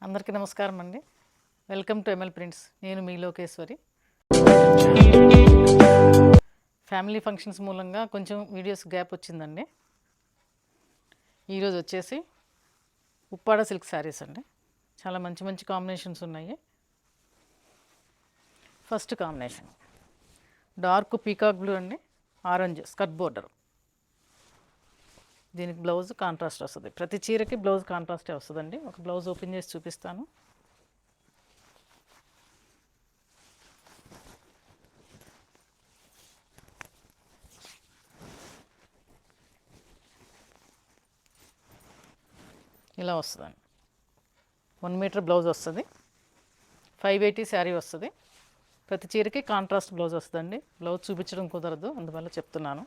అందరికీ నమస్కారం అండి. Welcome to ML prints. నేను మీ లోకేశ్వరి. ఫ్యామిలీ ఫంక్షన్స్ మూలంగా కొంచెం వీడియోస్ గ్యాప్ వచ్చిందండి. ఈరోజు వచ్చేసి ఉప్పాడ సిల్క్ శారీస్ అండి. చాలా మంచి మంచి కాంబినేషన్స్ ఉన్నాయి. First combination dark peacock blue అండి, ఆరెంజ్ స్కర్ట్ బోర్డర్. దీనికి బ్లౌజ్ కాంట్రాస్ట్ వస్తుంది. ప్రతి చీరకి బ్లౌజ్ కాంట్రాస్టే వస్తుందండి. ఒక బ్లౌజ్ ఓపెన్ చేసి చూపిస్తాను. ఇలా వస్తుందండి. 1 మీటర్ బ్లౌజ్ వస్తుంది. 580 శారీ వస్తుంది. ప్రతి చీరకి కాంట్రాస్ట్ బ్లౌజ్ వస్తుందండి. బ్లౌజ్ చూపించడం కుదరదు, అందువల్ల చెప్తున్నాను.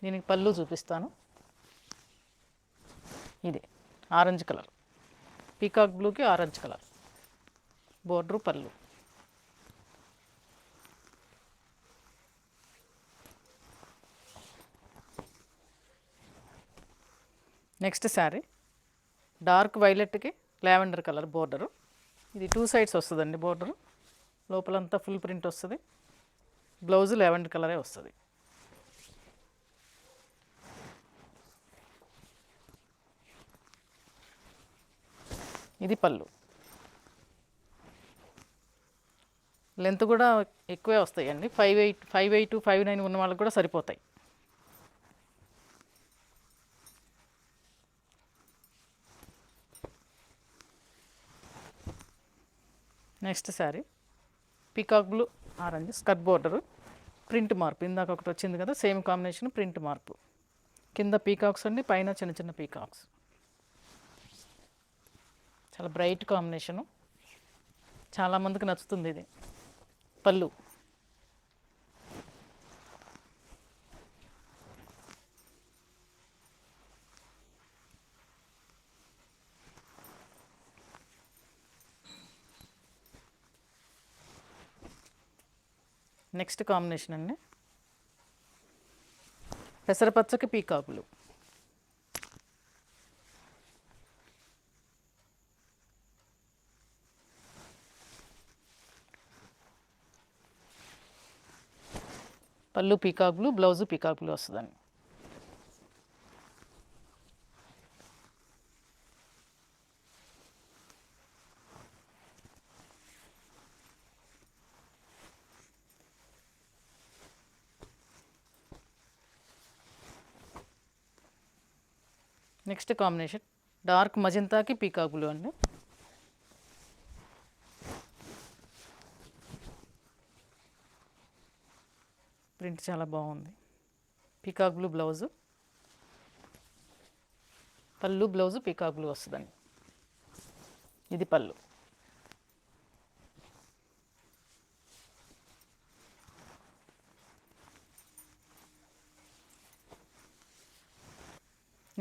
దీనికి పళ్ళు చూపిస్తాను. ఇది ఆరెంజ్ కలర్, పీకాక్ బ్లూకి ఆరెంజ్ కలర్ బోర్డరు, పళ్ళు. నెక్స్ట్ శారీ డార్క్ వైలెట్కి లావెండర్ కలర్ బోర్డరు. ఇది 2 సైడ్స్ వస్తుందండి. బోర్డరు లోపలంతా ఫుల్ ప్రింట్ వస్తుంది. బ్లౌజు లావెండర్ కలరే వస్తుంది. ఇది పళ్ళు. లెంత్ కూడా ఎక్కువే వస్తాయండి. 5'8", 5'8", 5'9" ఉన్న వాళ్ళకి కూడా సరిపోతాయి. Next sari peacock blue orange skirt border, print మార్పు. ఇందాక ఒకటి వచ్చింది కదా, సేమ్ కాంబినేషన్, ప్రింట్ మార్పు. కింద పీకాక్స్ అండి, పైన చిన్న చిన్న పీకాక్స్. చాలా బ్రైట్ కాంబినేషను, చాలామందికి నచ్చుతుంది ఇది. పళ్ళు. నెక్స్ట్ కాంబినేషన్ అండి పెసరపచ్చకి పీకాకులు. పళ్ళు peacock blue, blouse peacock blue వస్తుందండి. నెక్స్ట్ కాంబినేషన్ డార్క్ మజంతాకి పీకాక్ బ్లూ అండి. ప్రింట్ చాలా బాగుంది. పీకాక్ బ్లూ బ్లౌజు, పళ్ళు బ్లౌజు పీకాక్ బ్లూ వస్తుందండి. ఇది పళ్ళు.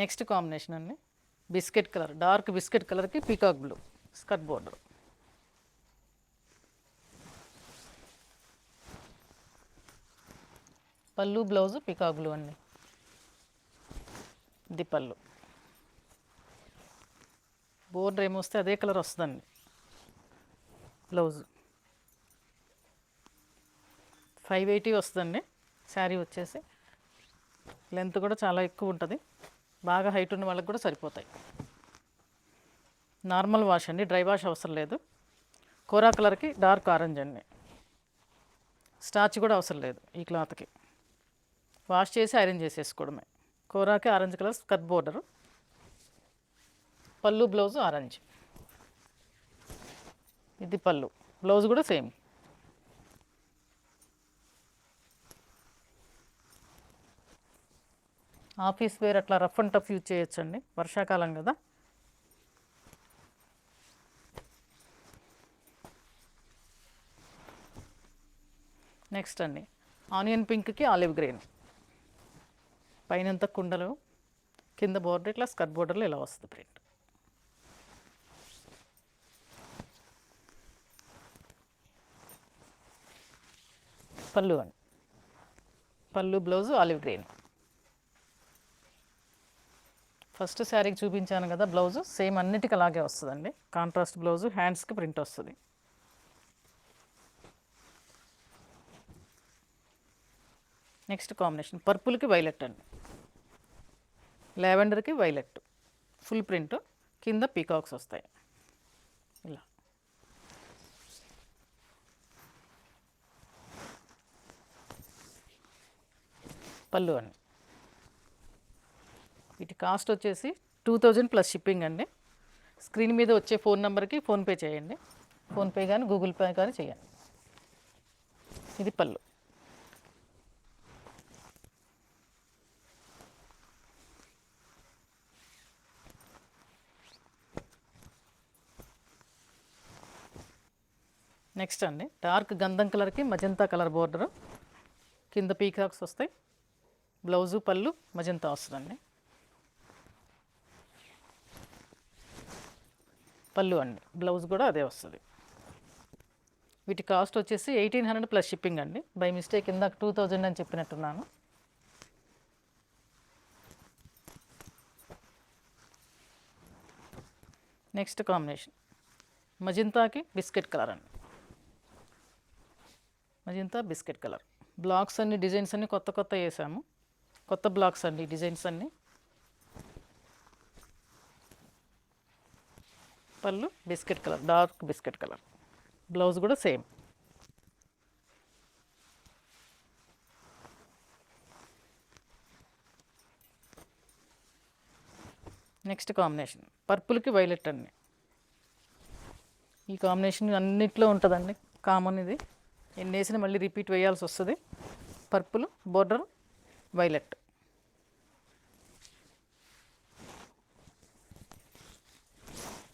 నెక్స్ట్ కాంబినేషన్ అండి బిస్కెట్ కలర్, డార్క్ బిస్కెట్ కలర్కి పీకాక్ బ్లూ స్కర్ట్ బోర్డర్. పళ్ళు బ్లౌజు పీకాక్ బ్లూ అండి. ఇది పళ్ళు. బోర్డర్ ఏమొస్తే అదే కలర్ వస్తుందండి. బ్లౌజు 580 వస్తుందండి. శారీ వచ్చేసి లెంత్ కూడా చాలా ఎక్కువ ఉంటుంది. బాగా హైట్ ఉన్న వాళ్ళకి కూడా సరిపోతాయి. నార్మల్ వాష్ అండి, డ్రై వాష్ అవసరం లేదు. కోరా కలర్కి డార్క్ ఆరెంజ్ అండి. స్టార్చ్ కూడా అవసరం లేదు ఈ క్లాత్కి. వాష్ చేసి ఐరన్ చేసేసుకోవడమే. కోరాకి ఆరెంజ్ కలర్ స్కర్ట్ బోర్డరు, పళ్ళు బ్లౌజు ఆరెంజ్. ఇది పళ్ళు. బ్లౌజ్ కూడా సేమ్. ఆఫీస్ వేర్ అట్లా రఫ్ అండ్ టఫ్ యూజ్ చేయొచ్చండి, వర్షాకాలం కదా. నెక్స్ట్ అండి ఆనియన్ పింక్కి ఆలివ్ గ్రీన్. పైనంతా కుండలు, కింద బోర్డర్ ఇట్లా స్కర్ట్ బోర్డర్లో ఇలా వస్తుంది ప్రింట్. పళ్ళు అండి. పళ్ళు బ్లౌజు ఆలివ్ గ్రీన్. ఫస్ట్ శారీకి చూపించాను కదా బ్లౌజు, సేమ్ అన్నిటికీ అలాగే వస్తుందండి. కాంట్రాస్ట్ బ్లౌజు, హ్యాండ్స్కి ప్రింట్ వస్తుంది. నెక్స్ట్ కాంబినేషన్ పర్పుల్కి వైలెట్ అండి, లావెండర్కి వైలెట్, ఫుల్ ప్రింట్, కింద పీకాక్స్ వస్తాయి ఇలా. పళ్ళు అండి. వీటి కాస్ట్ వచ్చేసి 2000 ప్లస్ షిప్పింగ్ అండి. స్క్రీన్ మీద వచ్చే ఫోన్ నెంబర్కి ఫోన్పే చేయండి. ఫోన్పే కానీ గూగుల్ పే కానీ చేయండి. ఇది పళ్ళు. నెక్స్ట్ అండి డార్క్ గంధం కలర్కి మజంతా కలర్ బోర్డరు, కింద పీకాక్స్ వస్తాయి. బ్లౌజు పళ్ళు మజంతా వస్తుందండి. పళ్ళు అండి, బ్లౌజ్ కూడా అదే వస్తుంది. వీటి కాస్ట్ వచ్చేసి 1800 ప్లస్ షిప్పింగ్ అండి. బై మిస్టేక్ ఇందాక 2000 అని చెప్పినట్టున్నాను. నెక్స్ట్ కాంబినేషన్ మజంతాకి బిస్కెట్ కలర్ అండి, మజంతా బిస్కెట్ కలర్. బ్లాక్స్ అన్ని డిజైన్స్ అన్ని కొత్త కొత్త వేసాము, కొత్త బ్లాక్స్ అండి డిజైన్స్ అన్నీ. పళ్ళు biscuit colour, dark biscuit colour, blouse కూడా సేమ్. నెక్స్ట్ కాంబినేషన్ పర్పుల్కి వైలెట్ అండి. ఈ కాంబినేషన్ అన్నిట్లో ఉంటుందండి, కామన్ ఇది. ఎన్ని వేసినా మళ్ళీ రిపీట్ వేయాల్సి వస్తుంది. Purple border violet.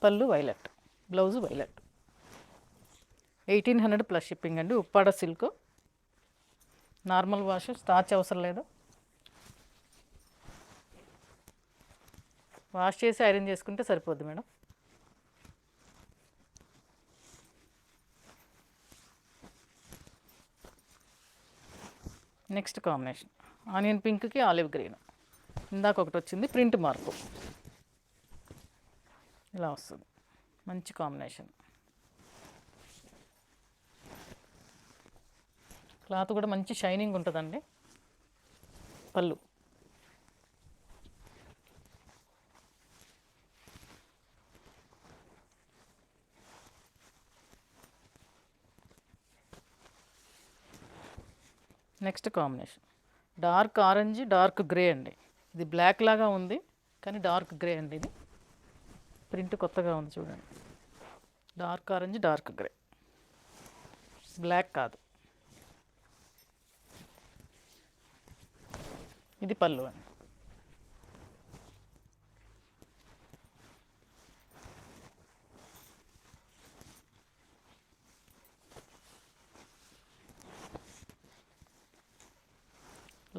పళ్ళు violet, blouse violet. 1800 plus shipping అండి. Uppada silk, normal wash, starch అవసరం లేదు. వాష్ చేసి ఐరన్ చేసుకుంటే సరిపోద్ది మేడం. నెక్స్ట్ కాంబినేషన్ ఆనియన్ పింక్కి ఆలివ్ గ్రీన్. ఇందాక ఒకటి వచ్చింది ప్రింట్ మార్కు, ఇలా వస్తుంది. మంచి కాంబినేషన్. క్లాత్ కూడా మంచి షైనింగ్ ఉంటుందండి. పళ్ళు next combination dark orange, dark grey అండి. ఇది బ్లాక్ లాగా ఉంది కానీ డార్క్ గ్రే అండి. ఇది ప్రింట్ కొత్తగా ఉంది చూడండి. Dark orange, dark grey, black కాదు. ఇది పళ్ళు అండి.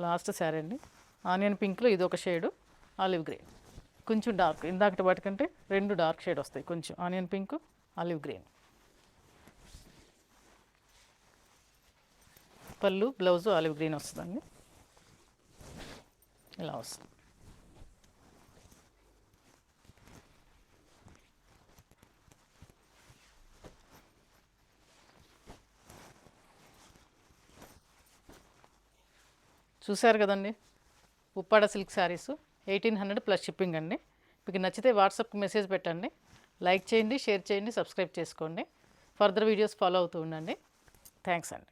లాస్ట్ శారీ అండి. ఆనియన్ పింక్లో ఇది ఒక షేడు, ఆలివ్ గ్రే కొంచెం డార్క్. ఇందాకటి వాటికంటే 2 డార్క్ షేడ్ వస్తాయి కొంచెం. Onion pink, olive green. పళ్ళు బ్లౌజు ఆలివ్ గ్రీన్ వస్తుందండి, ఇలా వస్తుంది. చూశారు కదండి Uppada silk saris 1800 plus shipping అండి. మీకు నచ్చితే వాట్సాప్కి మెసేజ్ పెట్టండి. లైక్ చేయండి, షేర్ చేయండి, సబ్స్క్రైబ్ చేసుకోండి. ఫర్దర్ వీడియోస్ ఫాలో అవుతూ ఉండండి. థ్యాంక్స్ అండి.